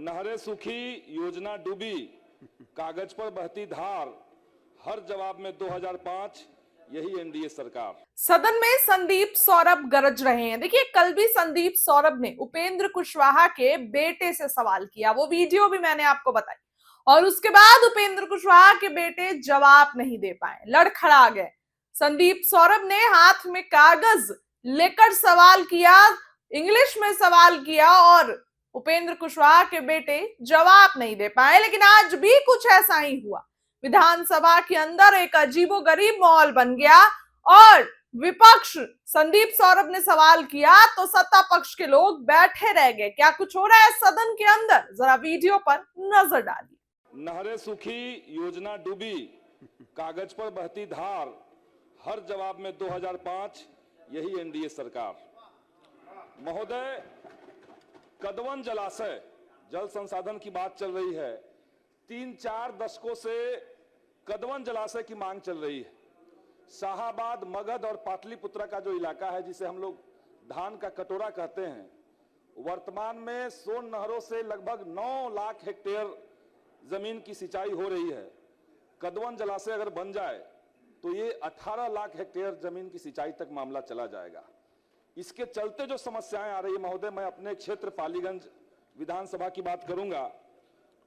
नहरें सूखी, योजना डूबी, कागज पर बहती धार, हर जवाब में 2005, यही एनडीए सरकार। सदन में संदीप सौरभ गरज रहे हैं। देखिए, कल भी संदीप सौरभ ने उपेंद्र कुशवाहा के बेटे से सवाल किया, वो वीडियो भी मैंने आपको बताई, और उसके बाद उपेंद्र कुशवाहा के बेटे जवाब नहीं दे पाए, लड़खड़ा गए। संदीप सौरभ ने हाथ में कागज लेकर सवाल किया, इंग्लिश में सवाल किया, और उपेंद्र कुशवाहा के बेटे जवाब नहीं दे पाए। लेकिन आज भी कुछ ऐसा ही हुआ। विधानसभा के अंदर एक अजीबोगरीब माहौल बन गया और विपक्ष संदीप सौरभ ने सवाल किया तो सत्ता पक्ष के लोग बैठे रह गए। क्या कुछ हो रहा है सदन के अंदर, जरा वीडियो पर नजर डालिए। नहरें सूखी, योजना डूबी, कागज पर बहती धार, हर जवाब में 2005, यही एनडीए सरकार। महोदय, कदवन जलाशय जल संसाधन की बात चल रही है। 3-4 दशकों से कदवन जलाशय की मांग चल रही है। शाहाबाद, मगध और पाटलिपुत्रा का जो इलाका है, जिसे हम लोग धान का कटोरा कहते हैं, वर्तमान में सोन नहरों से लगभग 9 लाख हेक्टेयर जमीन की सिंचाई हो रही है। कदवन जलाशय अगर बन जाए तो ये 18 लाख हेक्टेयर जमीन की सिंचाई तक मामला चला जाएगा। इसके चलते जो समस्याएं आ रही है महोदय, मैं अपने क्षेत्र पालीगंज विधानसभा की बात करूंगा।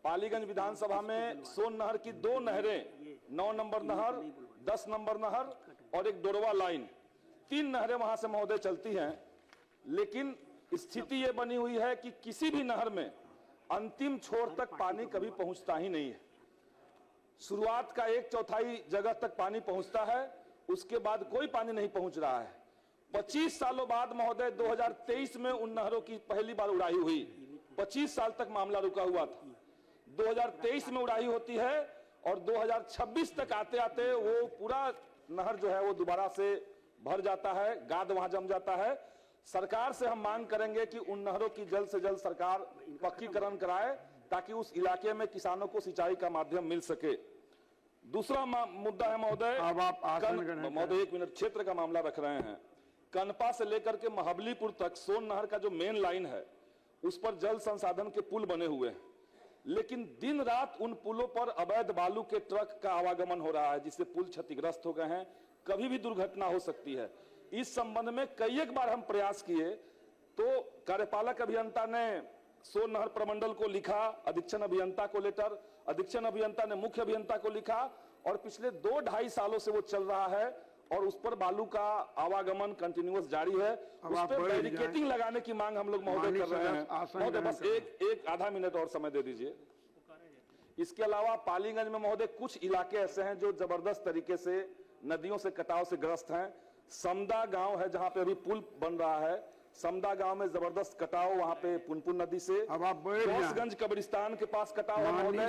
पालीगंज विधानसभा में सोन नहर की 2 नहरें, 9 नंबर नहर, 10 नंबर नहर और एक डोरवा लाइन, 3 नहरें वहां से महोदय चलती हैं। लेकिन स्थिति यह बनी हुई है कि किसी भी नहर में अंतिम छोर तक पानी कभी पहुंचता ही नहीं है। शुरुआत का 1/4 जगह तक पानी पहुंचता है, उसके बाद कोई पानी नहीं पहुंच रहा है। 25 सालों बाद महोदय 2023 में उन नहरों की पहली बार उड़ाई हुई। 25 साल तक मामला रुका हुआ था। 2023 में उड़ाई होती है और 2026 तक आते आते वो पूरा नहर जो है वो दोबारा से भर जाता है, गाद वहां जम जाता है। सरकार से हम मांग करेंगे कि उन नहरों की जल्द से जल्द सरकार पक्कीकरण कराए ताकि उस इलाके में किसानों को सिंचाई का माध्यम मिल सके। दूसरा मुद्दा है महोदय, महोदय 1 मिनट, क्षेत्र का मामला रख रहे हैं। कनपा से लेकर के महाबलीपुर तक सोन नहर का जो मेन लाइन है उस पर जल संसाधन के पुल बने हुए हैं, लेकिन दिन रात उन पुलों पर अवैध बालू के ट्रक का आवागमन हो रहा है, जिससे पुल क्षतिग्रस्त हो गए हैं। कभी भी दुर्घटना हो सकती है। इस संबंध में कई एक बार हम प्रयास किए तो कार्यपालक अभियंता ने सोन नहर प्रमंडल को लिखा, अधीक्षण अभियंता को लेटर, अधीक्षण अभियंता ने मुख्य अभियंता को लिखा, और पिछले 2-2.5 सालों से वो चल रहा है और उस पर बालू का आवागमन कंटिन्यूअस जारी है। उस पर बैरिकेटिंग लगाने की मांग हम लोग महोदय कर रहे हैं। महोदय बस एक आधा मिनट और समय दे दीजिए। इसके अलावा पालीगंज में महोदय कुछ इलाके ऐसे हैं जो जबरदस्त तरीके से नदियों से कटाव से ग्रस्त हैं। समदा गांव है जहां पे अभी पुल बन रहा है। समदा गांव में जबरदस्त कटाव वहां पे पुनपुन नदी से। अब आप जोसगंज कब्रिस्तान के पास कटाव है महोदय।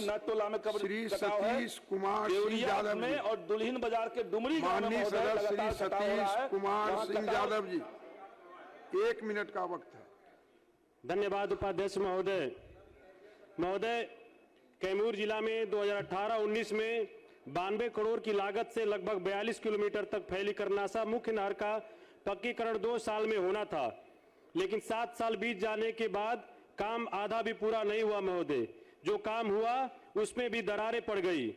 नटोला में कटाव है, केवड़िया में और दुल्हिन बाजार के डुमरी गांव में श्री सतीश कुमार सिंह यादव जी, 1 मिनट का वक्त है। धन्यवाद उपाध्यक्ष महोदय। महोदय, कैमूर जिला में 2018-19 में 92 करोड़ की लागत से लगभग 42 किलोमीटर तक फैली करनासा मुख्य नहर का पक्कीकरण 2 साल में होना था, लेकिन 7 साल बीत जाने के बाद काम आधा भी पूरा नहीं हुआ महोदय। जो काम हुआ उसमें भी दरारें पड़ गई।